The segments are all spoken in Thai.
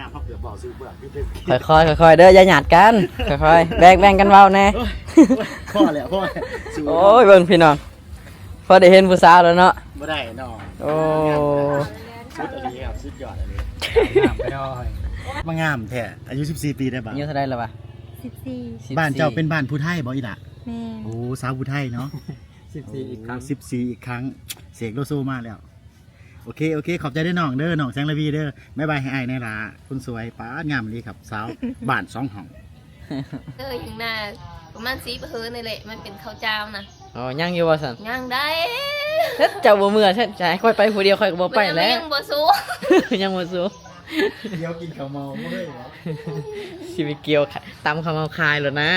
ามพักเกือบบอกซื้อเบื่อพี่เต็ม ค่อยๆเด้ออย่าหยาดกันค่อยๆแบ่งกันเว้าแน่ พ่อแหละพ่อสู้ โอ้ยเบิ่งพี่น้องพอได้เห็นผู้สาวแล้วเนาะ ไม่ได้น้อง โอ้ สุดอะไรครับสุดยอดอะไรงามไปด้อยมางามแท้อายุ14ปีได้ป่ะ อายุเท่าใดแล้ววะ 14 บ้านเจ้าเป็นบ้านผู้ไทยบ่อีหล่ะ แม่ โอ้สาวผู้ไทยเนาะ 14อีกครั้ง 14อีกครั้งเสกโลโซมาแล้วโอเคขอบใจด้วยน้องเด้อน้องแสงระวีเด้อบ๊ายบายให้อ้ายในล่ะคุณสวยป้างามเลยครับสาวบ้าน2ห้อง อย่างน่ะประมาณ10เฮือนี่แหละมันเป็นข้าวเจ้านะ อ๋อยังอยู่ว่าซั่น ย่างได้ เจ้าบ่เมื่อใช่จะให้ค่อยไปผู้เดียวค่อยก็บ่ไปแล้ว ยังบ่สู้ ยังบ่สู้ เดี๋ยวกินข้าวเมาไม่ได้หรอ สิไปเกี่ยวตำข้าวเมาคายแล้วนะ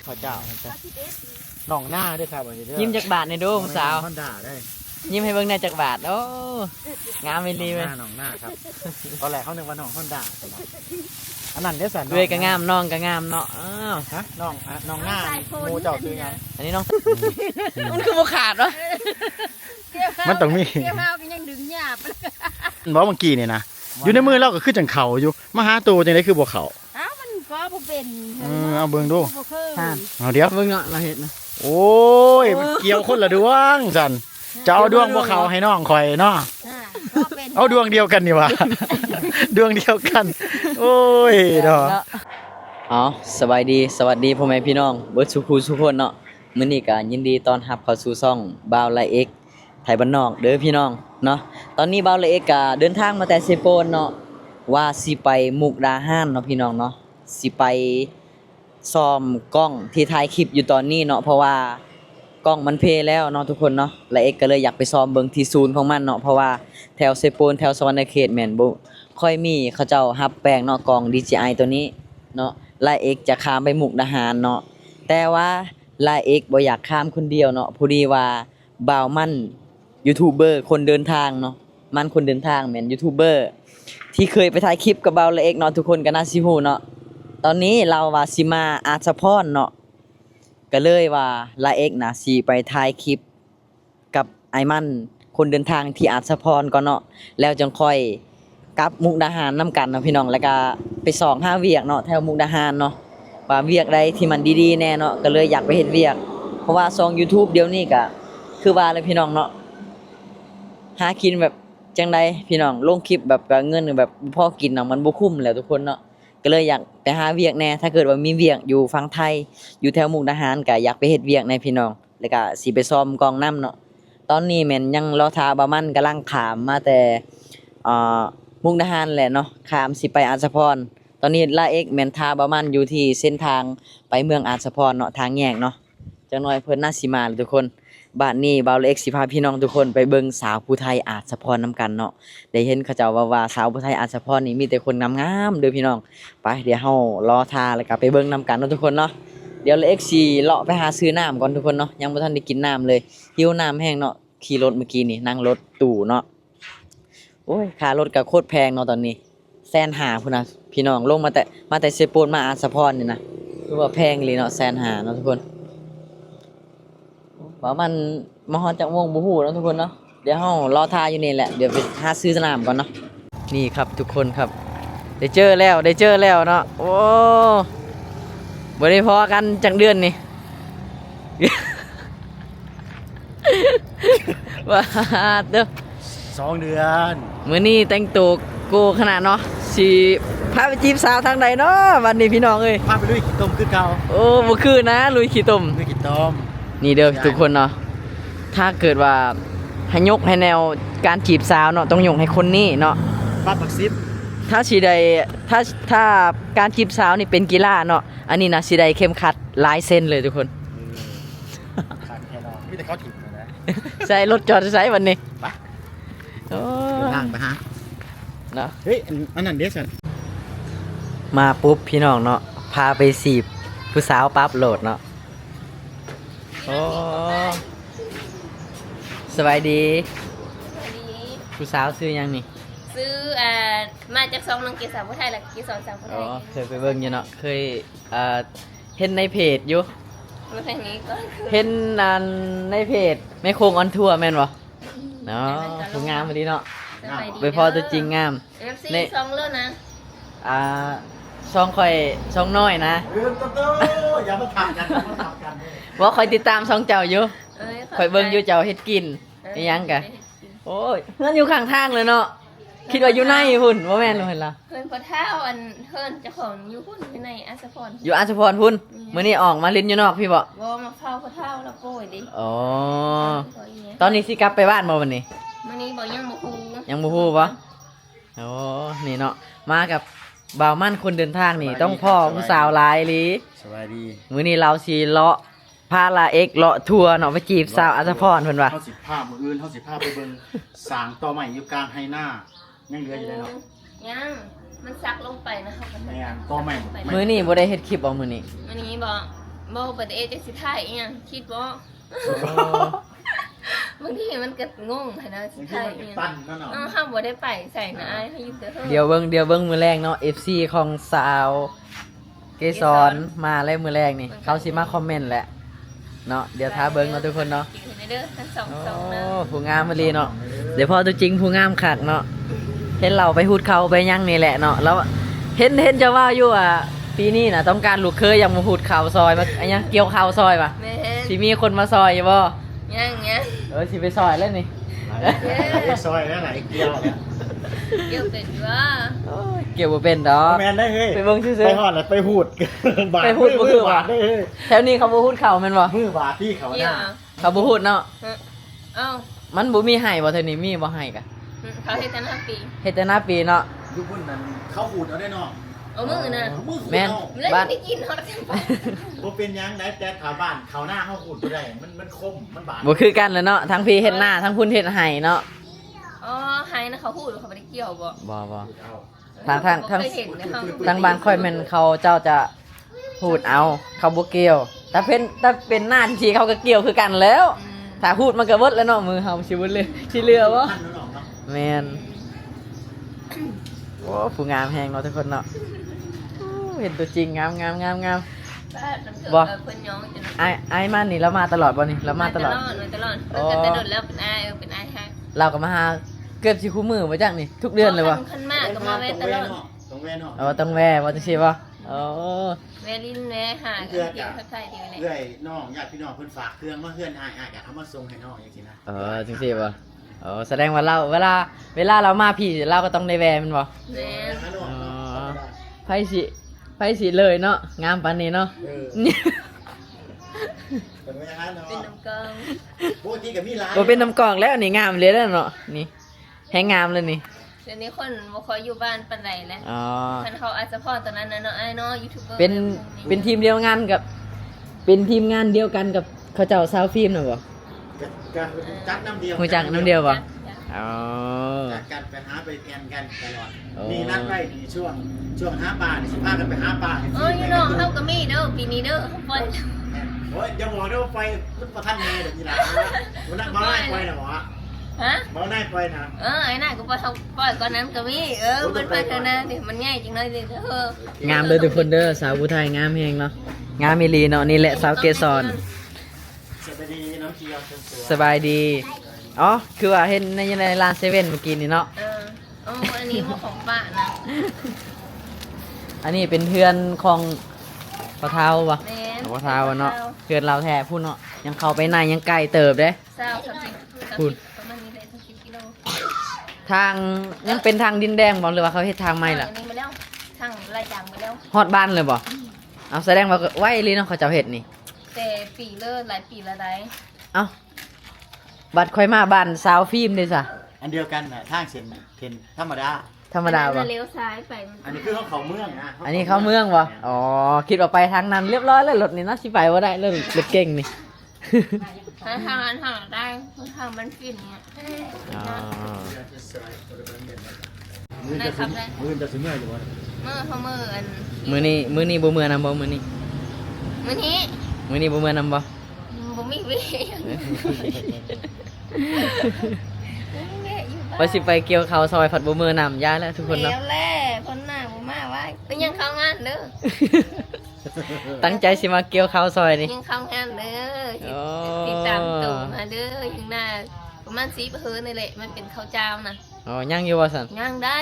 ข้าวเจ้าน้องหน้าด้วยครับวันนี้เด้อ ยิ้มจักบาทในอยเดูผู้สาว ฮอนด้าได้ ยิ้มให้เบิ่งได้จักบาทโอ้งามอีหลี ห เว้ย น้าน้องหน้าครับตอนแรกเขานึกว่าน้องฮอนด้าอันนั้นเด้อสัน เว้ยก็งามน้องก็งามเนาะอ้าว ฮะน้องน้องหน้าหมูเจ้าซื้อไง อันนี้น้องมันคือบ่ขาดวะ มันต้องมี เกี่ยวข้าวก็ยังดึงหยาบ บอกเมื่อกี้เนี่ยนะอยู่ในมือเราก็คือจังเข่าอยู่มาหาตัวจังไดคือบ่เข่า เอ้ามันก็บ่เป็น เอาเบิ่งดู บ่เคย เอาเดี๋ยว เบิ่งเนาะเราเห็นนะ โอ้ยมันเกี่ยวคนละดวงสันจะเอาดวงบ่เข่าให้น้องคอยเนาะ ก็เป็น เอาดวงเดียวกันนี่วะ ดวงเดียวกัน โอ้ยดอก อ๋อสบายดีสวัสดีพ่อแม่พี่น้องเบิร์ดสุขุสุขคนเนาะมื้อนี้ก็ยินดีต้อนรับเข้าสู่ช่องบ่าวไลเอ็กไทยบ้านนอกเด้อพี่น้องเนาะตอนนี้บ่าวไลเอ็กก็เดินทางมาแต่เซโปนเนาะว่าสิไปมุกดาหารเนาะพี่น้องเนาะสิไปซ่อมกล้องที่ถ่ายคลิปอยู่ตอนนี้เนาะเพราะว่ากล้องมันเพแล้วเนาะทุกคนเนาะไลเอ็กก็เลยอยากไปซ่อมเบิ่งที่ศูนย์ของมันเนาะเพราะว่าแถวเซโปนแถวสวรรณเขตแม่นบ่ค่อยมีเขาเจ้ารับแปลงเนาะกล้อง DJI ตัวนี้เนาะไลเอ็กจะข้ามไปมุกดาหารเนาะแต่ว่าไลเอ็กบ่อยากข้ามคนเดียวเนาะพอดีว่าบ่าวมันยูทูบเบอร์คนเดินทางเนาะมันคนเดินทางแม่นยูทูบเบอร์ที่เคยไปถ่ายคลิปกับบ่าวไลเอ็กเนาะทุกคนก็น่าสิฮู้เนาะตอนนี้เราว่าสิมาอาร์ตซัพพอร์ตเนาะก็เลยว่าไลเอ็กน่ะสิไปถ่ายคลิปกับไอ้มันคนเดินทางที่อาร์ตซัพพอร์ตก่อนเนาะแล้วจังค่อยกลับมุกดาหารนํกันเนาะพี่น้องแล้วก็ไปส่องหาเวียกเนาะแถวมุกดาหารเนาะว่าเวียกใดที่มันดีๆแน่เนาะก็เลยอยากไปเฮ็ดเวียกเพราะว่าช่อง YouTube เดี๋ยวนี้ก็คือว่าเลยพี่น้องเนาะหากินแบบจังไดพี่น้องลงคลิปแบบเงินแบบพอกินเนาะมันบ่คุ้มแล้วทุกคนเนาะก็เลยอยากไปหาเวียกแน่ถ้าเกิดว่ามีเวียกอยู่ฝั่งไทยอยู่แถวมุกดาหารก็อยากไปเฮ็ดเวียกในพี่น้องแล้วก็สิไปซ่อมกองน้ำเนาะตอนนี้แม่นยังรอท่าบ่ามันกำลังขามมาแต่มุกดาหารแหละเนาะขามสิไปอาสาพรตอนนี้ลาเอกแม่นท่าบ่ามันอยู่ที่เส้นทางไปเมืองอาสาพรเนาะทางแยกเนาะจังน้อยเพิ่นน่าสิมาทุกคนบ้านนี้บ่าวเล็กสิพาพี่น้องทุกคนไปเบิ่งสาวผู้ไทยอาสาพรนํกันเนาะได้เห็นเขาเจ้าว่าสาวผู้ไทยอาสาพรนี่มีแต่คนงามๆเด้อพี่น้องไปเดี๋ยวเฮารอท่าแล้วก็ไปเบิ่งนํกันเนาะทุกคนเนาะเดี๋ยวเล็กสิเลาะไปหาซื้อน้ำก่อนทุกคนเนาะยังบ่ทันได้กินน้ำเลยหิวน้ำแห้งเนาะขี่รถเมื่อกี้นี่นั่งรถตู้เนาะโอ้ยค่ารถก็โคตรแพงเนาะตอนนี้150,000พุ่นน่ะพี่น้องลงมาแต่เซโปนมาอาสาพรนี่นะคือว่าแพงเลยเนาะ150,000เนาะทุกคนว่ามันมาฮอดจากวงบ่ฮู้เนาะทุกคนเนาะเดี๋ยวเฮารอท่าอยู่นี่แหละเดี๋ยวไปหาซื้อสนามก่อนเนาะนี่ครับทุกคนครับได้เจอแล้วเนาะโอ้บ่ได้พอกันจักเดือนนี่ ว่าเด้อ 2 เดือน มื้อนี้แต่งตัวโกขนาดเนาะสิพาไปจีบสาวทางใดเนาะวันนี้พี่น้องเอ้ย พาไปลุยขี้ต้มคือเก่า โอ้บ่คือนะลุยขี้ต้ม ลุยขี้ต้ม นี่เด้อทุกคนเนาะถ้าเกิดว่าให้ยกให้แนวการจีบสาวเนาะต้องยกให้คนนี้เนาะ ปัดบักซิบ ถ้าสิได้ถ้าการจีบสาวนี่เป็นกีฬาเนาะอันนี้นะสิได้เข้มขัดหลายเส้นเลยทุกคน ขาดแค่นอนมีแต่เขาถิ่มนะ ใส่รถจอดใส่วันนี้ ไป โอ้ ทางไปฮะ เนาะ เฮ้ยอันนั้นเด้สัน มาปุ๊บพี่น้องเนาะพาไปสีบผู้สาวปั๊บโหลดเนาะโอ้สบายดีผู้สาวซื้อยังนี่ ซื้อมาจากซองนังเกสาวผู้ไทยและเกสรสาวผู้ไท อ๋อย เคยไปเบิ่งอยู่เนาะเคยเห็นในเพจอยู่ มาทางนี้ก็ เห็นในเพจแม่โคงออนทัวร์แม่นบ่เนาะผู้งามพอดีเนาะ สบายดี ไปพอตัวจริงงาม FC ซองเลิศนะ ช่องค่อยช่องน้อยนะ โตอย่ามาถามกันอย่ามาถามกัน ว่าค่อยติดตามช่องเจ้าอยู่ เอ้ย ค่อยเบิ่งอยู่เจ้าเฮ็ดกินอิหยังกะโอ้ยเฮือนอยู่ข้างทางเลยเนาะคิดว่าอยู่ในพุ่นบ่แม่นเลยล่ะ เพิ่นพอเท้าอันเพิ่นเจ้าของอยู่พุ่นอยู่ในอัสสพร อยู่อาชพรพุ่นมื้อนี้ออกมาเล่นอยู่นอกพี่บ่ บ่มาเฝ้าพอเท้าแล้วโป้ยดิ อ๋อ ขออีแหน่ ตอนนี้สิกลับไปบ้านบ่วันนี้ มื้อนี้บ่ยังบ่ฮู้ ยังบ่ฮู้บ่โอ้นี่เนาะมากับบ่าวมั่นคนเดินทางนี่ต้องพ่อผู้สาวหลายอีหลี สวัสดี มื้อนี้เราสิเลาะพาลาเอกเลาะทัวร์เนาะไปจีบสาวอาชพรเพิ่นว่า เฮาสิพามื้ออื่นเฮาสิพาไปเบิ่งสางต่อใหม่อยู่กลางไฮนายังเหลืออยู่เลยเนาะ ยังมันซักลงไปนะคะมัน แม่นต่อใหม่ มื้อนี้บ่ได้เฮ็ดคลิปเอามื้อนี้ มื้อนี้บ่บ่ได้จักสิถ่ายอีหยังคิดบ่บางทีมันก็งงหันนะสิ ยัง ถ่าย คิด อี ว่า หยัง จะปั้นเนาะ เฮาบ่ได้ไปใส่นะอายให้อยู่แต่เฮ้อ เดี๋ยวเบิ่งมื้อแรกเนาะ FC ของสาวเกสรมาแล้วมื้อแรกนี่เขาสิมาคอมเมนต์แหละเนาะเดี๋ยวท้าเบิ่งเนาะทุกคนเนาะ กินให้เด้อทั้งสอง โอ้ นะ ผู้งามมาลีเนาะเดี๋ยวพอตัวจริงผู้งามคักเนาะเห็นเราไปหูดเขาไปยั่งนี่แหละเนาะแล้วเห็นจะว่าอยู่อ่ะปีนี้น่ะต้องการลูกเคยอยากมาหูดเขาซอยมาอันยังเกี่ยวเขาซอยป่ะ แม่ สิมีคนมาซอยอยู่บ่ ยัง สิไปซอยแล้วนี่ ซอยแล้วไหนเกี่ยวเนี่ย เดี๋ยวเป็นว่า โอ้ยเกี่ยวบ่เป็นดอก แมนได้เฮ้ย ไปเบิ่งซื่อๆ ไปหอดแล้วไปหูดบาท ไปหูดบ่คือว่ะ ได้เฮ้ย แถวนี้เขาบ่หูดเขาแม่นบ่ มือบาทที่เขา เกี่ ห ยว น้า เขาบ่หูดเนาะ เอ้า มันบ่มีให้บ่แถวนี้มีบ่ให้กะ เขาเฮ็ดแต่หน้าปี เฮ็ดแต่หน้าปีเนาะ ยุคพุ่นนั้นเขาหูดเอาได้เนาะ เอามือน่ะ เอามือหูด แม่น เอา แล้วได้กินฮอดกันบ่ บ่เป็นหยังได้แต่ขาบ้านเขาหน้าเขาหูดบ่ได้มันคมมันบาด บ่คือกันแหล้วเนาะทั้งพี่เฮ็ดหน้าทั้งพุ่นเฮ็ดให้เนาะ อ๋อไฮนะเขาพูดเขาไม่ได้เกี่ยวบ่ บ่ หูดเอา ทาง เคยเห็นนะคะ ทางบ้านค่อยแม่นเขาเจ้าจะพูดเอาเขาบ่เกี่ยวแต่เป็นหน้าทีเขาก็เกี่ยวคือกันแล้ว ถ้าพูดมันก็เบิดแล้วเนาะมือเฮาสิเบิดเลยสิเหลือบ่ ท่านน้องเนาะ แม่นโอ้ผู้งามแฮงเนาะทุกคนเนาะโอ้เห็นตัวจริงงาม บ้านน้ำเกิด บ่ เพิ่นย้องจน ไอ้มันนี่เรามาตลอดบ่นี่เรามาตลอด มาตลอดเพิ่นก็แต่โดดแล้วเป็นอายเป็นอายฮะ เราก็มาหาเกือบสิคู่มือบ่จักนี่ทุกเดือนเลยบ่ คันมากก็มาแวะตลอด ตรงแว่เนาะ อ๋อต้องแว่บ่จังซี่บ่อ๋อ แวะลิ้นแวะหากันกินข้าวไทยดีแหละ เอื้อยน้องญาติพี่น้องเพิ่นฝากเครื่องมาเฮือนอ้ายอยากเอามาส่งให้น้องจังซี่นะ เออจังซี่บ่อ๋อแสดงว่าเราเวลาเรามาพี่เราก็ต้องได้แว่แม่นบ่ แม่ หาน้องเนาะ ไผสิเลยเนาะงามปานนี้เนาะ เป็นไงฮะเนาะ เป็นน้ำเกลือ ปกติก็มีหลาย บ่เป็นน้ำกรองแล้วนี่งามเลยแล้วเนาะนี่แฮงงามเลยนี่ เดี๋ยวนี้คนบ่ค่อยอยู่บ้านปานใดแล้ว อ๋อ คันเขาอาจจะพอตอนนั้นนะเนาะไอ้เนาะยูทูบเบอร์ เป็นทีมเดียวงานกับ เป็นทีมงานเดียวกันกับเขาเจ้าซาวฟิล์มน่ะบ่ ก็จักน้ำเดียว ฮู้จักน้ำเดียวบ่อ๋อ จักกันไปหาไปแอนกันตลอด โอ้ มีนัดไว้ดีช่วงหาปลานี่สิพากันไปหาปลา เออยูน้องเฮาก็มีเด้อปีนี้เด้อเฮาปล่อย โอ้ยอย่าบอกเด้อไฟมันประทันแม่เดี๋ยวนี้ล่ะบ่น่าบ่ได้ไฟน่ะบ่ ฮะ บ่ได้ไฟนะ ไอ้น่าก็ปล่อยเขาปล่อยก่อนนั้นก็มีมันไปเถอะนะนี่มันง่ายจริงเลยเด้อง ามเลยทุกคนเด้อสาวผู้ไทยงามแฮงเนาะงามอีหลีเนาะนี่แหละสาวเกสร สวัสดีน้องเกียวคนสวย สบายดีอ๋อคือว่าเห็นในร้านเซเว่นเมื่อกี้นี่เนาะ อันนี้ของป้านะ อันนี้เป็นเพื่อนของพ่อเฒ่าบ่ แม่ พ่อเฒ่าเนาะเพื่อนเราแท้พูดเนาะยังเข้าไปในยังไกลเติบเด้ เศร้าครับ พูด ประมาณนี้เลย30กิโล ทางยังเป็นทางดินแดงบ่หรือว่าเขาเฮ็ดทางใหม่ล่ะ อันนี้มาแล้วทางรายจางมาแล้ว ฮอดบ้านเลยบ่เอาแสดงว่าไว้ลีเนาะเขาเจ้าเฮ็ดนี่ แต่ปีเลิศหลายปีละได้ เอ้าบัดค่อยมาบ้านสาวฟิล์มเด้ซะ อันเดียวกันน่ะทางเส้นเทนธรรมดา ธรรมดาบ่ เลี้ยวซ้ายไป อันนี้คือเขาเมืองนะ อันนี้เข้าเมืองบ่อ๋อคิดว่าไปทางนั้นเรียบร้อยแล้วรถนี่เนาะสิไปบ่ได้รถเก่งนี่ ทางนั้นทางได้ทางมันฟินเนี่ย อ๋อ มือจะถึงมือจะถึงเมื่ออยู่บ่ เมื่อเขาเมื่ออัน มื้อนี้บ่มื้อนำบ่มื้อนี้ มื้อนี้ มื้อนี้บ่มื้อนำบ่ บ่มีเวว่าสิไปเกี่ยวข้าวซอยผัดบ่มื้อนำย้ายแล้วทุกคนเนาะ แล้วแหละคนหน้าบ่มาไว้เป็นยังเข้างานเด้อ ตั้งใจสิมาเกี่ยวข้าวซอยนี่ ยังเข้างานเด้อ อ๋อ ติดตามตู่มาเด้อยังหน้าประมาณ10เฮือนี่แหละมันเป็นข้าวเจ้านะ อ๋อยังอยู่ว่าซั่น ยังได้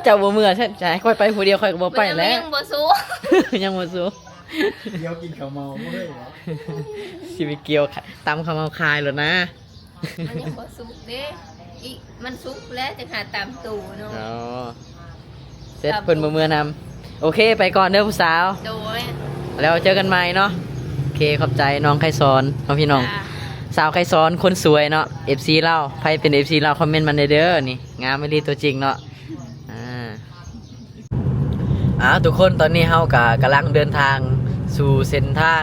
เจ้าบ่เมื่อใช่จะให้ค่อยไปผู้เดียวค่อยก็บ่ไปแล้ว ยังบ่สู้ ยังบ่สู้ เดี๋ยวกินข้าวเมาบ่ได้เหรอ สิไปเกี่ยวตำข้าวเมาคายแล้วนะ มันยังบ่สุกเด้อีมันสุกแล้วจะหาตามตู้เนาะ อ๋อเสร็จเพิ่นบ่เมื่อนำโอเคไปก่อนเด้อผู้สาว โดย แล้วเจอกันใหม่เนาะโอเคขอบใจน้องไข่สอนน้องพี่น้อง สาวไข่สอนคนสวยเนาะ FC เล่าใครเป็น FC เล่าคอมเมนต์มาเด้อนี่งามไม่รีตัวจริงเนาะทุกคนตอนนี้เฮากำลังเดินทางสู่เส้นทาง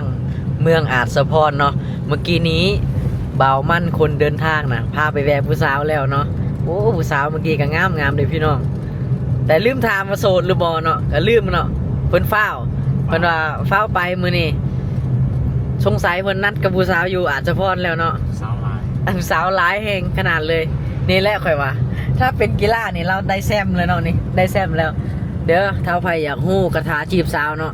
เมืองอาจสะพรเนาะเมื่อกี้นี้บ่าวมั่นคนเดินทางนะพาไปแวะผู้สาวแล้วเนาะโอ้ผู้สาวเมื่อกี้ก็งามเลยพี่น้องแต่ลืมถามว่าโสดหรือบ่เนาะก็ลืมเนาะเพิ่นฟ้าวเพิ่นว่าฟ้าวไปมื้อนี้สงสัยเพิ่นนัดกับผู้สาวอยู่อาจสะพรแล้วเนาะ สาวหลาย สาวหลายแห่งขนาดเลยนี่แหละค่อยว่าถ้าเป็นกีฬานี่เราได้แซมเลยเนาะนี่ได้แซมแล้วเด้อถ้าใครอยากฮู้คาถาจีบสาวเนาะ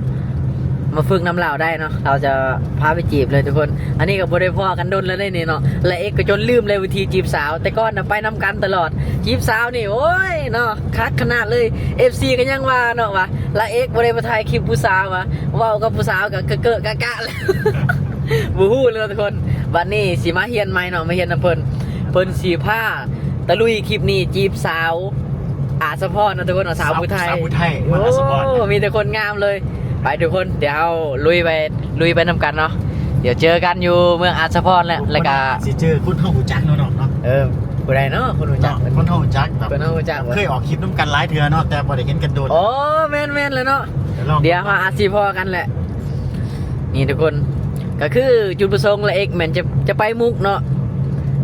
มาฝึกน้ำเหล่าได้เนาะเราจะพาไปจีบเลยทุกคนอันนี้ก็บ่ได้พ่อกันดนแล้วได้นี่เนาะและเอกก็จนลืมเลยวิธีจีบสาวแต่ก่อนน่ะไปนำกันตลอดจีบสาวนี่โอ้ยเนาะคักขนาดเลย FC ก็ยังว่าเนาะว่าและเอกบ่ได้มาถ่ายคลิปผู้สาวว่าเว้ากับผู้สาวก็เกอะกะแล้ว บูฮู้เลยทุกคนวันนี้สิมาเฮียนใหม่เนาะมาเฮียนน้ำเพิ่นสีผ้าตะลุยคลิปนี้จีบสาวอาสะพรนะทุกคนสาวผู้ไทย สาวผู้ไทย โอ้ มาสปอร์ต มีแต่คนงามเลยไปทุกคนเดี๋ยวลุยไปนำกันเนาะเดี๋ยวเจอกันอยู่เมืองอาสะพรแล้วก็ สิเจอคุณเฮาหูจักเนาะเนาะ ผู้ใดเนาะคนรู้จัก คนเฮาหูจักแบบ คนรู้จัก เคยออกคลิปน้ำกันหลายเทื่อเนาะแต่บ่ได้เห็นกันโดน โอ้แม่นเลยเนาะ เดี๋ยวมาอาซีพอกันแหละนี่ทุกคนก็คือจุดประสงค์และเอกแมนจะไปมุกเนาะ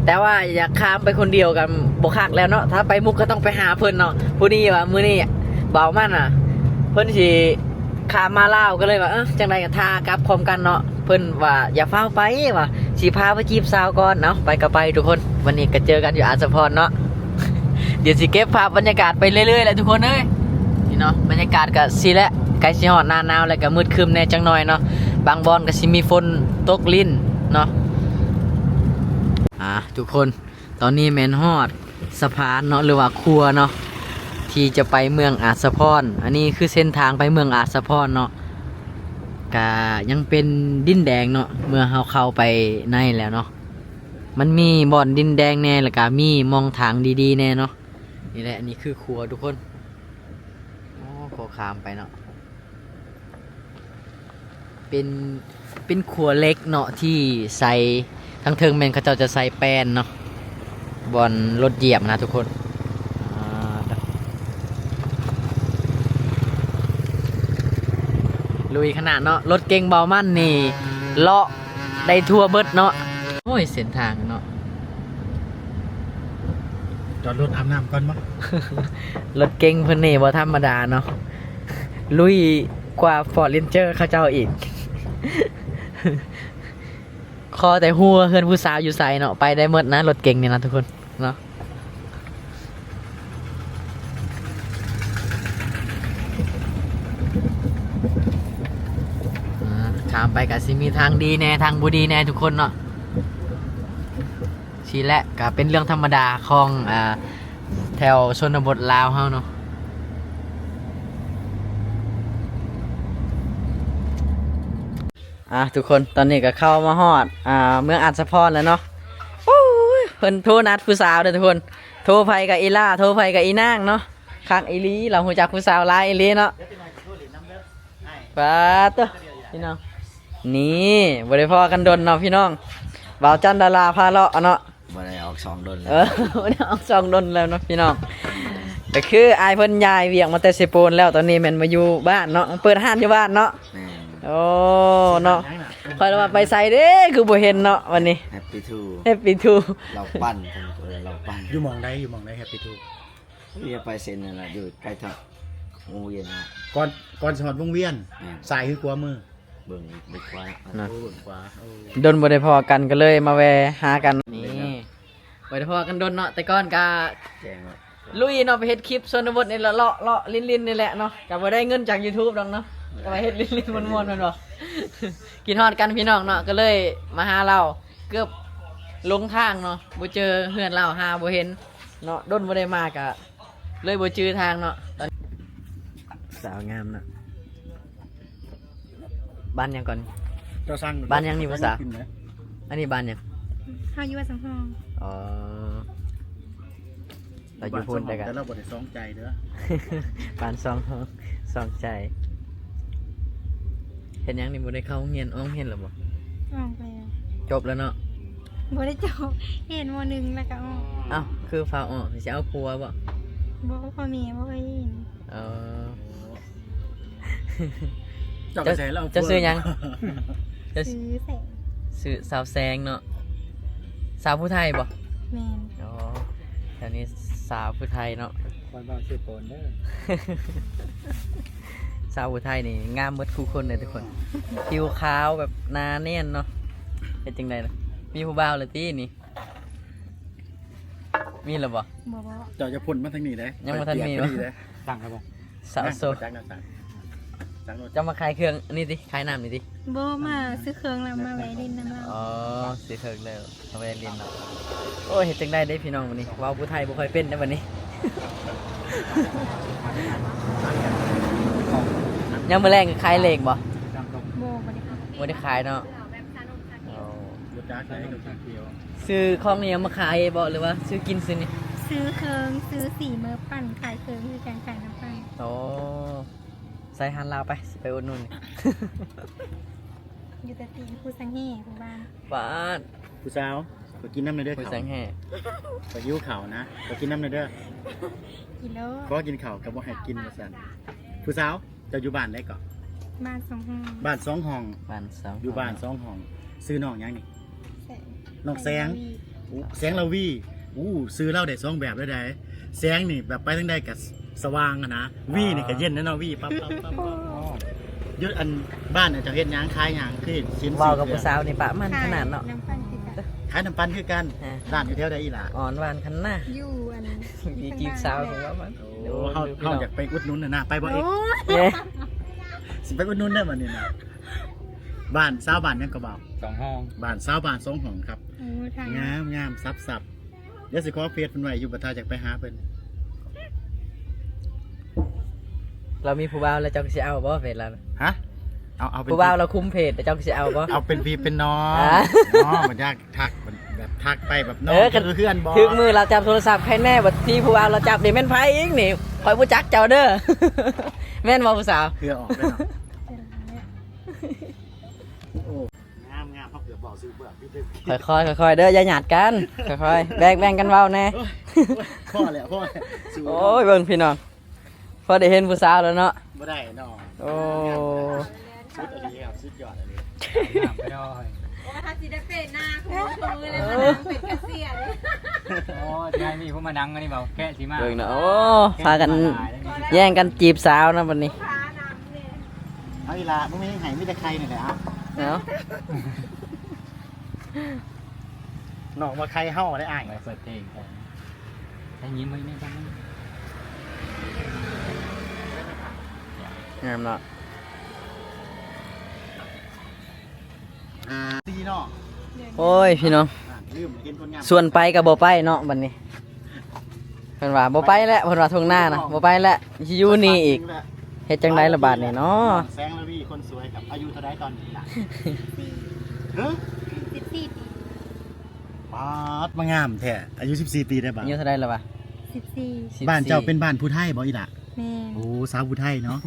แต่ว่าอยากข้ามไปคนเดียวกันบกคักแล้วเนาะถ้าไปมุกก็ต้องไปหาเพิ่นเนาะผู้นี้ว่ามื้อนี้เบามันอ่ะ เพิ่นสิข้ามมาลาวก็เลยว่าจังไดก็ท่ากลับพร้อมกันเนาะเพิ่นว่าอย่าเฝ้าไปว่าสิพาไปจีบสาวก่อนเนาะไปก็ไปทุกคนวันนี้ก็เจอกันอยู่อาสะพรเนาะ เดี๋ยวสิเก็บภาพบรรยากาศไปเรื่อยๆเลยทุกคนเอ้ยนี่เนาะบรรยากาศก็สิแหละใกล้สิฮอดหน้าหนาวแล้วก็มืดครึมแน่จังหน่อยเนาะบางบอนก็สิมีฝนตกลิ้นเนาะทุกคนตอนนี้แม่นฮอดสะพานเนาะหรือว่าครัวเนาะที่จะไปเมืองอาจสะพรอันนี้คือเส้นทางไปเมืองอาจสะพรเนาะก็ยังเป็นดินแดงเนาะเมื่อเราเข้าไปในแล้วเนาะมันมีบ่อนดินแดงแน่แล้วก็มีมองทางดีๆแน่เนาะนี่แหละอันนี้คือครัวทุกคนโอ้ขอข้ามไปเนาะเป็นครัวเล็กเนาะที่ใส่ทั้งเทิงแมนเขาเจ้าจะใส่แป้นเนาะบอนรถเหยียบนะทุกคนลุยขนาดเนาะรถเก่งเบามั่นนี่เลาะได้ทั่วเบิดเนาะโอ้ยเส้นทางเนาะ จอดรถอาบน้ำก่อนบ่ รถเก่งเพิ่นนี่บ่ธรรมดาเนาะลุยกว่า Ford Ranger เขาเจ้าอีก คอแต่หัวเพื่อนผู้สาวอยู่ไสเนาะไปได้หมดนะรถเก่งนี่นะทุกคนเนาะข้ามไปก็สิมีทางดีแน่ทางบ่ดีแน่ทุกคนเนาะชีแหละก็เป็นเรื่องธรรมดาของแถวชนบทลาวเฮาเนาะทุกคนตอนนี้ก็เข้ามาฮอดเมืองอัศพรแล้วเนาะโอ้ยเพิ่นโทรนัดผู้สาวเด้อทุกคนโทรไผกับอีล่าโทรไผกับอีนางเนาะคักอีหลีเราฮู้จักผู้สาวหลายอีหลีเนาะปาดตัวพี่น้องนี่บ่ได้พอกันดนเนาะพี่น้องบ่าวจันดาราพาเลาะเนาะบ่ได้ออก2ดน บ่ได้ออก2ดนแล้วเนาะพี่น้องก็คืออายเพิ่นย้ายเวียงมาแต่เซโปนแล้วตอนนี้แม่นมาอยู่บ้านเนาะเปิดร้านอยู่บ้านเนาะ แม่น โอ้เนาะคอยว่าไปใส่เด้คือบ่เห็นเนาะวันนี้ Happy to Happy to เราปั้นคนตัวเราปั้น อยู่หมองใดแฮปปี้ทู นี่ไปเซ็นนั่นน่ะอยู่ใกล้ทางโรงเรียนนะ ก่อนสมัครวงเวียนสายคือกลัวมือ เบิ่งเด็กว่า นะ โอ้ขวาโอ้ ดนบ่ได้พอกันก็เลยมาแวะหากันนี่บ่ได้พอกันดนเนาะแต่ก่อนก็ แจ้งว่า ลุยเนาะไปเฮ็ดคลิปชนบทนี่เลาะลิ้นๆนี่แหละเนาะก็บ่ได้เงินจาก YouTube ดอกเนาะก็ไปเฮ็ดลิ้นๆม่วนๆแม่นบ่ กินฮอดกันพี่น้องเนาะก็เลยมาหาเราเกือบลงทางเนาะบ่เจอเฮือนเราหาบ่เห็น เนาะด้นบ่ได้มากะเลยบ่จื้อทางเนาะตอนสาวงามเนาะบ้านยังก่อน เจ้าสร้าง บ้านยังนี่ภาษา กินไหม อันนี้บ้านยัง เฮาอยู่ว่าสังห้อง อ๋อเราอยู่พูนได้กัน แต่เราบ่ได้สองใจเด้อ บ้านสองใจเห็นยังนี่บ่ได้เข้าโรงเรียนอ้อมเห็นหรือบ่ ออกไปแล้ว จบแล้วเนาะ บ่ได้จบเห็นมหนึ่งแล้วก็ออก เอ้าคือฟ้าออกสิเอาครัวบ่ บ่พ่อแม่บ่เคยเห็น เออ เจ้าก็ใช้เรา จะซื้อยัง จะ ซื้อแสง ซื้อสาวแซงเนาะสาวผู้ไทยบ่ แม่น อ๋อแถวนี้สาวผู้ไทยเนาะ บ้านบ้านชื่อโปนเด้อ สาวผู้ไทยนี่งามเบิดคู่คนเลยทุกคนผิวขาวแบบหนาเนียนเนาะเป็นจังไดล่ะมีผู้บ่าวเลยตีนี่มีหรือบ่ บ่บ่ เจ้าจะพ่นมาทางนี้เด้ ยังบ่ทันมี วะ วะ สั่งครับผม สาวโซ สั่งนะสั่งรถ จะมาขายเครื่องนี่ดิขายน้ำนี่ดิ บ่มาซื้อเครื่องแล้วมาไว้เล่นน้ำเรา อ๋อสิเครื่องเลยเอาไปเรียนเนาะโอ้ยเฮ็ดจังได้เด้พี่น้องวันนี้เว้าผู้ไทยบ่ค่อยเป็นนะวันนี้ ยังมื้อแรกก็ขายเลขบ่ บ่บ่ได้ค่ะ บ่ได้ขายเนาะอ๋อ รถจักรไหนกับเขียว ซื้อของนี่เอามาขายบ่หรือว่าซื้อกินซื้อนี่ ซื้อเครื่องซื้อสีมือปั่นขายเครื่องคือการขายน้ำปั่น โอ้ใส่หันลาวไปสิไปอุดหนุน อยู่แต่ตีผู้สังเห่ผู้บ้าน บ้าน ผู้สาวไปกินน้ำในอยเด้อ คุย เขา แสงแห่ ไปยิ้วเขานะไปกินน้ำในอยเด้อ กิโล เพราะกินเขากับบ่ให้กินมาสั่นผู้สาวเจ้าอยู่บ้านได้ก่อน บ้านสองห้อง บ้านสองห้อง บ้านสอง อยู่บ้านสองห้องซื้อน้องยังนี่ แสง น้องแสงอู้แสงละวีอู้ซื้อเหล้าได้สองแบบได้ไดแสงนี่แบบไปทั้งได้กับสว่างอะนะวีนี่ก็เย็นนะเนาะวีปั๊บปั๊บปั๊บปั๊บยศอันบ้านเนี่ยเจะเฮ็ดหยังขายหยังคือเห็นชิ้น เว้า สี กับ เหลื ผู้ อง สาวนี่ปะมันขนาดเนาะ น้ำปั่นคือกัน ขายน้ำปั่นคือกัน ฮะ ร้านอยู่แถวใดอีหล่ะ อ่อนหวานคันหน้า อยู่อัน มีจีบสาวของว่ามัน โอ้เฮาอยากไปอุดหนุนน่ะนะไปบ่เอก โอ้ย เนี่ย สิไปอุดหนุนได้บ่นี่นะบ้านสาวบ้านยังก็บ่าว สองห้อง บ้านสาวบ้านสองห้องครับ โอ้ทาง งามงามซับซับเดี๋ยวสิขอเฟซเพิ่นไว้อยู่บ่ทาจากไปหาเพิ่น เรามีผู้บ่าวแล้วเจ้าก็สิเอาบ่เพจเรา ฮะเอาเป็น ผู้บ่าวเราคุมเพจแต่เจ้าก็สิเอาบ่ เอาเป็นพี่เป็นน้อง อ่ะ น้องมันยากทักแบบทักไปแบบน้อง กัน คือเพื่อนบ่ ถึงมือเราจับโทรศัพท์ใครแน่บัดที่ผู้บ่าวเราจับนี่แม่นไผอีกนี่คอยผู้จักเจ้าเด้อ แม่นบ่ผู้สาว เพื่อออกไปเนาะ เวลาเนี่ย โอ้งามงามเขาเกือบบอกซื้อเบื่อพี่เด้อ ค่อยๆเด้ออย่าหยาดกันค่อยๆแบ่งกันเว้าแน่ พ่อแหละพ่อสู้ โอ้ยเบิ่งพี่น้องพอได้เห็นผู้สาวแล้วเนาะ บ่ได้เนาะ โอ้ สุดอันนี้ครับสุดยอดอันนี้ น้ำไปด้อย ถ้าสิได้เป็นหน้าคุณเลยนะเป็นกระเสียเลย โอ้ที่ให้มีผู้มานั่งอันนี้เบาแกะสีมา เบิ่งเนาะโอ้พากันแย่งกันจีบสาวนะบัดนี้ พาน้ำเนี่ย เอาอีหล่ะมึงมีไห้มีแต่ใครนี่แหละอ่ะ เนาะ น้องว่าใครเฮาได้อ้าย ไปเปิดเพลงก่อนได้ยินไหมเนี่ยครับ งามเนาะ ดีเนาะ โอ้ยพี่น้อง ลืมเห็นคนงาม ส่วนไปกับบ่ไปเนาะบัดนี้เพิ่นว่าบ่ไปแล้วเพิ่นว่าทงหน้านะบ่ไปแล้วสิอยู่นี่อีกเฮ็ดจังได๋ละบาดนี้เนาะ แสงละวีคนสวยกับอายุเท่าใดตอนนี้ล่ะเฮ้ย 14 ปี ปาดมางามแท้อายุ14ปีได้บ่ อายุเท่าใดแล้ววะ 14 บ้านเจ้าเป็นบ้านผู้ไทยบ่อีหล่ะ แม่ โอ้สาวผู้ไทยเนาะ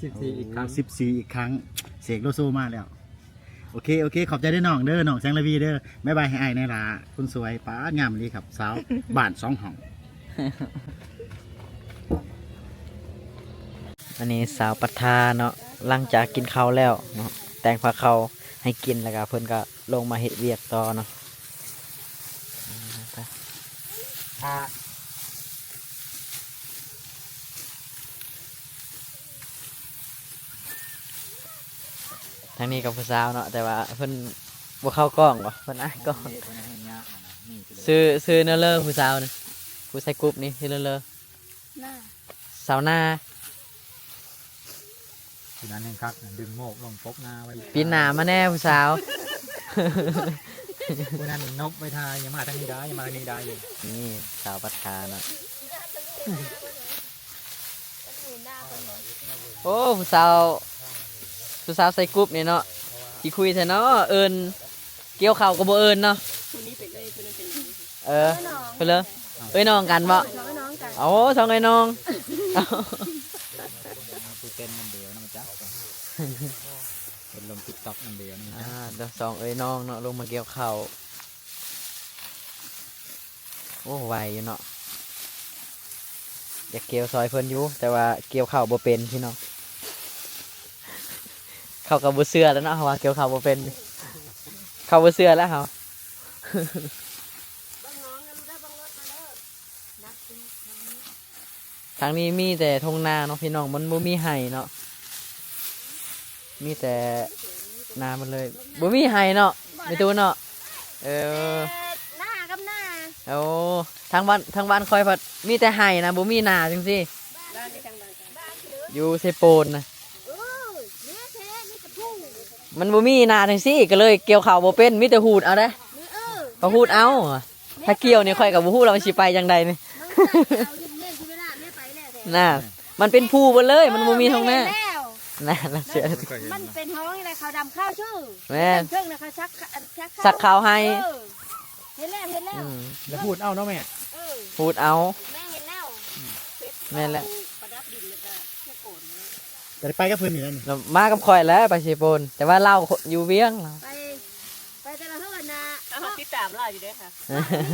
14อีกครั้ง 14อีกครั้งเสกโลโซมาแล้วโอเคโอเคขอบใจด้วยน้องเด้อน้องแสงละวีเด้อบ๊ายบายให้อ้ายในล่ะคุณสวยปาดงามเลยครับสาวบ้านสองห้อง อันนี้สาวปัทาเนาะหลังจากกินข้าวแล้วเนาะแต่งผ้าเขาวให้กินแล้วก็เพิ่นก็ลงมาเฮ็ดเวียกต่อเนาะทางนี้กับผู้สาวเนาะแต่ว่าเพิ่นบ่เข้ากล้องบ่เพิ่นอ้ายกล้องซื้อเนอเลอร์ผู้สาวนี่ผู้ใส่กรุ๊ปนี่ซื้อเนอเลอร์ หน้า สาวหน้า ทีนั้นแห่งคักดึงโมกลงปกหน้าไว้ ปีนหน้ามาแน่ผู้สาว วันนั้นนกไปทายอย่ามาทางนี้ได้อย่ามาทางนี้ได้อยู่ นี่สาวปัทาเนาะโอ้ผู้สาวใส่กรุ๊ปนี่เนาะที่คุยแท้เนาะเอิญเกี่ยวเข่าวกับโบเอิญเนาะเออไปเลยเอ้ยน้องกันบ่ น้องกัน โอ้สองไอ้น้อง กูเต้นมันเดียวนะมันจ้าเป็นลมติ๊กต็อกมันเดียวนะ เดี๋ยวสองเอ้ยน้องเนาะลงมาเกี่ยวเข่าวโอ้ไวอยู่เนาะอยากเกี่ยวซอยเพิ่นอยู่แต่ว่าเกี่ยวเข่าวบ่เป็นพี่น้องเข้ากับบ่เสื้อแล้วเนาะเพราะว่าเกี่ยวเข่าวบ่เป็นเข้าบ่เสื้อแล้วเฮา ทางนี้มีแต่ทงนาเนาะพี่น้องมันบ่มีไห่เนาะมีแต่นามันเลยบ่มีไห่เนาะไม่ตู้เนาะเออ หน้ากับหน้า โอ้ทางบ้านคอยผัดมีแต่ไห่นะบ่มีนาจังซี่อยู่เซโปนนะ เนี่ยแท้นี่กระพุ่ง มันบ่มีนาจังซี่ก็เลยเกี่ยวข้าวบ่เป็นมีแต่หูดเอาเด้อ นี่ก็หูดเอาถ้าเกี่ยวนี่ค่อยก็บ่ฮู้แล้วมันสิไปจังใดนี่ เอาเล่นที่เวลาไม่ไปแล้วแต่ น่ะมันเป็นภูเบิดเลยมันบ่มีทงนา แล้ว น่ะเสือ มันเป็นห้องอะไรเขาดำข้าวชื่อ แม่น เครื่องนะเขาชัก สักข้าวให้ เห็นแล้วเห็นแล้ว อืม แล้วพูดเอาเนาะแม่ พูดเอา แม่เห็นแล้ว แม่นแหละ จะไปกับเพื่อนอยู่แล้วนี่ แล้วมากับข่อยแล้วไปเซโปนแต่ว่าเราอยู่เวียงเรา ไปแต่ละเท่ากันนะ เขาติดตามเราอยู่ด้วยค่ะ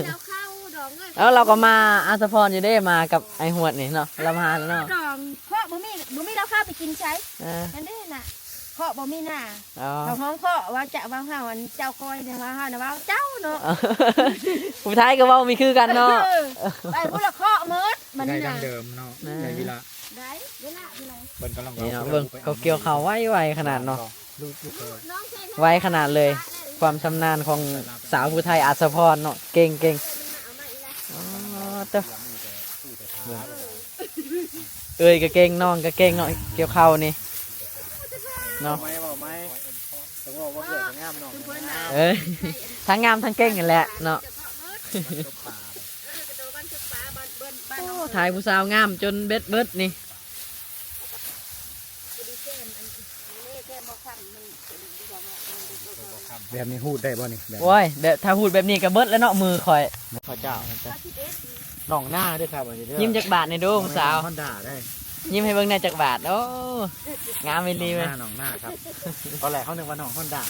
เราเข้าดองเลย แล้วเราก็มาอาสพรอยู่ได้มากับไอหวดนี่เนาะเรามาแล้วเนาะ ดองเพราะบ่มีเราเข้าไปกินใช้ เออ นั่นเด้น่ะเพราะบ่มีหน้า อ๋อ เขาห้องเพราะว่าจะว่าเฮาอันเจ้าคอยเนี่ยว่าเฮาน่ะว่าเจ้าเนาะ ผู้ท้ายก็เว่ามีคือกันเนาะ ไปพุ่นละเคาะหมดมัน ได้ นี่ ดั น่ะ งเดิมเนาะได้เวลา ได้เวลา เบิ่งกำลัง นี่เนาะเบิ่งเขาเกี่ยวเขาไวขนาดเนาะ ลูกเคย น้องใช่ ไวขนาดเลย ความชำนาญของสาวผู้ไทยอาสพรเนาะเก่งอ๋อเต้าเอ้ยก็เก่งน้องก็เก่งเนาะเกี่ยวเขานี่เนาะ ไม่บอกไม่ต้องบอกว่าเกิดงามเนาะ เอ้ยทั้งงามทั้งเก่งกันแหละเนาะโอ้ถ่ายผู้สาวงามจนเบ็ดเบิดนี่ แบบนี้พูดได้บ่นี่แบบ โอ้ยแบบถ้าพูดแบบนี้ก็เบิดแล้วเนาะมือคอย พระเจ้าน้องหน้าด้วยครับอันนี้ ยิ้มจากบาทในดูผู้สาว ฮอนด้าได้ ยิ้มให้เบิ่งในจากบาทโอ้งามไม่ดี ห เลย น้าน้องหน้าครับตอนแรกเขานึกว่าน้องฮอนด้า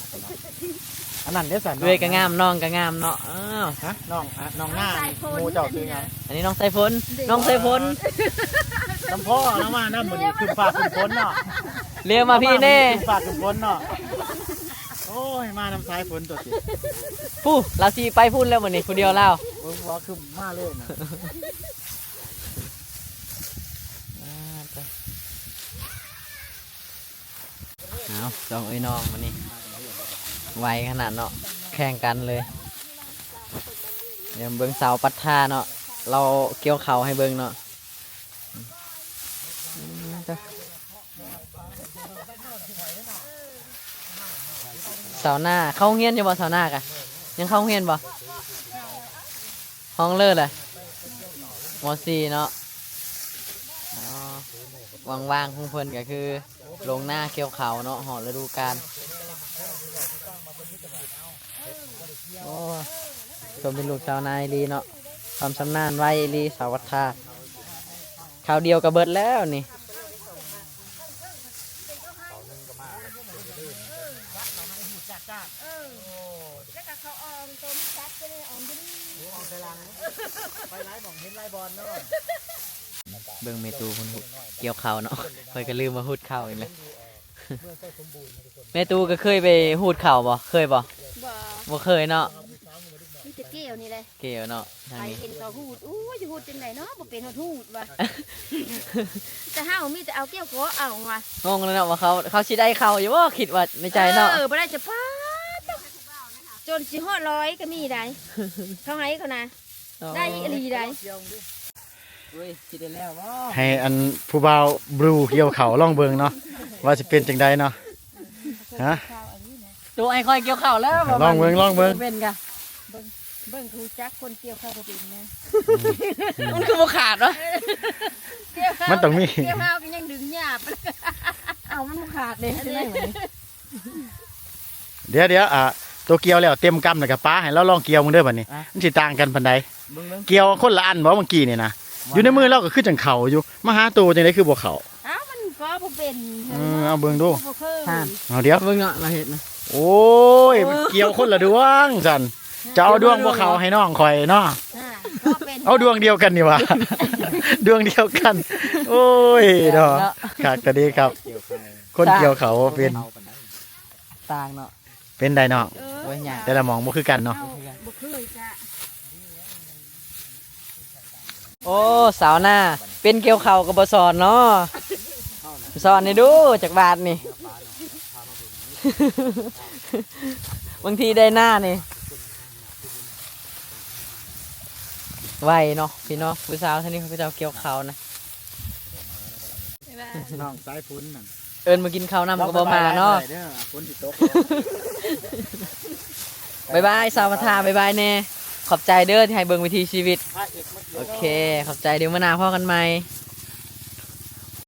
อันนั้นเดี๋ยวสั่น ด้วยก็งามน้องก็งามเนาะอ้าว ฮะน้องน้องหน้าหมูเจ้าคือไง อันนี้น้องไซฝนน้องไซฝน น้ำพ่อน้ำมาน้ำมันนี่คือฝากคือฝนเนาะ เรียกมาพี่เน่ คือฝากคือฝนเนาะโอ้ยมาน้ำสายฝนตัวสิ ผู้เราสีไปพูดแล้ววันนี้ผู้เดียวเล่า เบิ่งว่าคือมาเลยนะ เอาสองไอ้น้องวันนี้ไวขนาดเนาะแข่งกันเลยเดี๋ยวเบิ้งสาวปัทธาเนาะเราเกี่ยวเข่าให้เบิ้งเนาะสาวหน้าเข้าเงียนอยู่บ่สาวหน้ากะยังเข้าเงียนบ่ห้องเลิศเลยม.4 เนาะอ๋อว่างๆของเพิ่นก็คือลงหน้าเกี่ยวเขาเนาะหอฤดูกาลโอ้ชมเป็นลูกชาวนายลีเนาะความชำนาญไวลีสาวัตถาข่าวเดียวกับเบิดแล้วนี่ แล้วก็เขาออมต้มซักก็เลยออมที่นี่ ไปไล่บ่องเห็นไล่บอลเนาะ เบิ่งเมตูคนเกี่ยวเขาเนาะเคยก็ลืมมาหูดเข่าอีกเลยเมตูก็เคยไปหูดเข่าบ่เคยบ่ บ่ บ่เคยเนาะ มีแต่เกี่ยวนี่เลย เกี่ยวเนาะทาง ใคร นี้ เห็นเขาหูดอู้จะหูดจังไหนเนาะบ่เป็นหูดว่ะแต่เฮามีแต่เอาเกี่ยวก็เอาว่ะ งงเลยเนาะว่าเขาสิได้เข่าอยู่บ่คิดว่าในใจเนาะ บ่ได้จะพาดจนสิฮอด100ก็มีได้เขาให้เขานะได้อีหลีได้ เฮ้ยคิดได้แล้วบ่ ให้อันผู้บ่าวบลูเกี่ยวเขาล่องเบิงเนาะว่าจะเป็นจังใดเนาะฮะ ตัวไอ้คอยเกี่ยวเข่าแล้ว ลองเบิ่ง เป็นกะ เบิ่งคือจักคนเกี่ยวข้าวบ่เป็นนะ มันคือบ่ขาดวะ เกี่ยวข้าว มันต้องมี เกี่ยวข้าวก็ยังดึงหยาบเอามันบ่ขาดเลยใช่ไหม เดี๋ยวตัวเกี่ยวแล้วเต็มกำแล้วก็ป้าให้เราลองเกี่ยวมึงเด้อบัดนี้มันสิต่างกันปานใด เบิ่ง เกี่ยวคนละอันบ่เมื่อกี้นี่นะอยู่ในมือเราก็คือจังเข่าอยู่มาหาตัวจังได๋คือบ่เข่า อ้าวมันก็บ่เป็น เอาเบิ่งดู บ่เคย เอาเดี๋ยว เบิ่งเนาะมาเฮ็ดนะ โอ้ยมันเกี่ยวคนละดวงสันจะเอาดวงบ่เข้าให้น้องข่อยเนาะ ก็เป็น เอาดวงเดียวกันนี่วะ ดวงเดียวกัน โอ้ยดอกคักก็ดีครับ คนเกี่ยวเขาเป็น ต่างเนาะ เป็นได้เนาะ โอ้ยหยัง แต่ละหมองบ่คือกันเนาะ เอาบ่เคยจ้ะ โอ้สาวหน้าเป็นเกี่ยวเข่าก็บ่สอนเนาะสอนให้ดูจากบาทนี่ บางทีได้หน้านี่ไวเนาะพี่เนาะผู้สาวท่านนี้เขาจะเอาเกี่ยวเขานะ น้องสายฝนนั่น เอิญมากินข้าวนำก็บ่มาเนาะ ฝนสิตก บายบายสาวทาบายบายแน่ขอบใจเด้อที่ให้เบิ่งวิถีชีวิตโอเคขอบใจเดี๋ยวมาหน้าพ่อกันใหม่